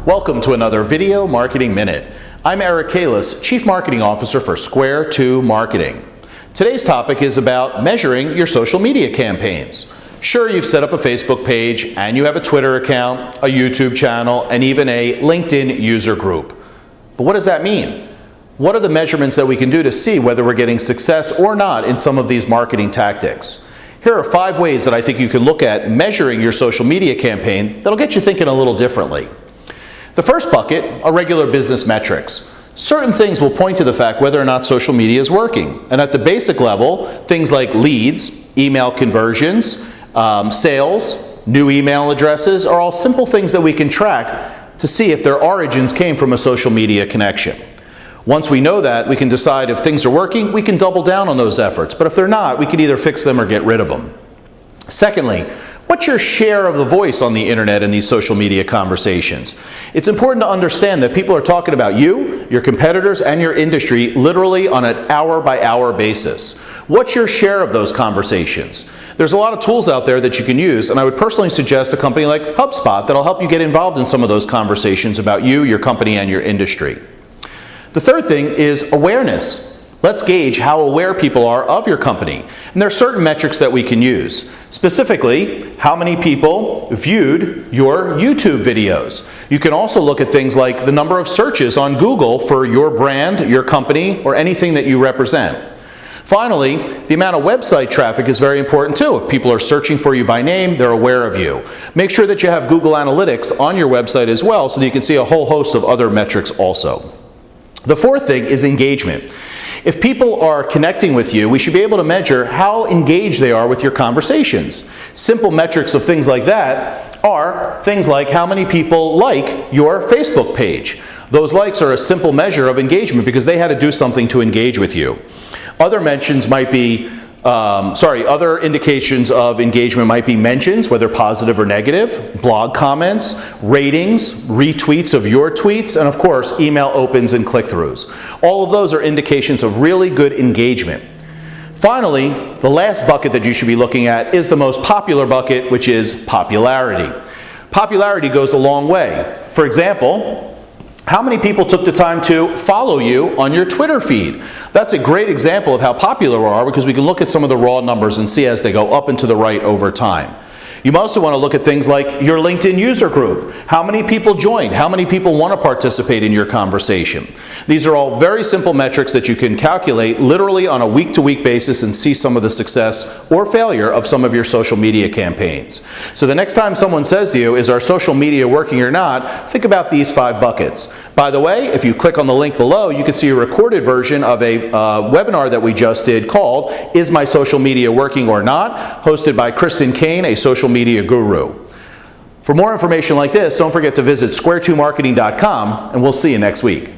Welcome to another Video Marketing Minute. I'm Eric Kalis, Chief Marketing Officer for Square 2 Marketing. Today's topic is about measuring your social media campaigns. Sure, you've set up a Facebook page and you have a Twitter account, a YouTube channel, and even a LinkedIn user group. But what does that mean? What are the measurements that we can do to see whether we're getting success or not in some of these marketing tactics? Here are 5 ways that I think you can look at measuring your social media campaign that'll get you thinking a little differently. The first bucket are regular business metrics. Certain things will point to the fact whether or not social media is working. And at the basic level, things like leads, email conversions, sales, new email addresses are all simple things that we can track to see if their origins came from a social media connection. Once we know that, we can decide if things are working, we can double down on those efforts. But if they're not, we can either fix them or get rid of them. Secondly, what's your share of the voice on the internet in these social media conversations? It's important to understand that people are talking about you, your competitors, and your industry literally on an hour-by-hour basis. What's your share of those conversations? There's a lot of tools out there that you can use, and I would personally suggest a company like HubSpot that'll help you get involved in some of those conversations about you, your company, and your industry. The third thing is awareness. Let's gauge how aware people are of your company. And there are certain metrics that we can use. Specifically, how many people viewed your YouTube videos. You can also look at things like the number of searches on Google for your brand, your company, or anything that you represent. Finally, the amount of website traffic is very important too. If people are searching for you by name, they're aware of you. Make sure that you have Google Analytics on your website as well so that you can see a whole host of other metrics also. The fourth thing is engagement. If people are connecting with you, we should be able to measure how engaged they are with your conversations. Simple metrics of things like that are things like how many people like your Facebook page. Those likes are a simple measure of engagement because they had to do something to engage with you. Other mentions might be other indications of engagement might be mentions, whether positive or negative, blog comments, ratings, retweets of your tweets, and of course, email opens and click-throughs. All of those are indications of really good engagement. Finally, the last bucket that you should be looking at is the most popular bucket, which is popularity. Popularity goes a long way. For example, how many people took the time to follow you on your Twitter feed? That's a great example of how popular we are because we can look at some of the raw numbers and see as they go up and to the right over time. You also want to look at things like your LinkedIn user group. How many people joined? How many people want to participate in your conversation? These are all very simple metrics that you can calculate literally on a week-to-week basis and see some of the success or failure of some of your social media campaigns. So the next time someone says to you, is our social media working or not, think about these 5 buckets. By the way, if you click on the link below, you can see a recorded version of a webinar that we just did called Is My Social Media Working or Not? Hosted by Kristen Kane, a social media guru. For more information like this, don't forget to visit square2marketing.com, and we'll see you next week.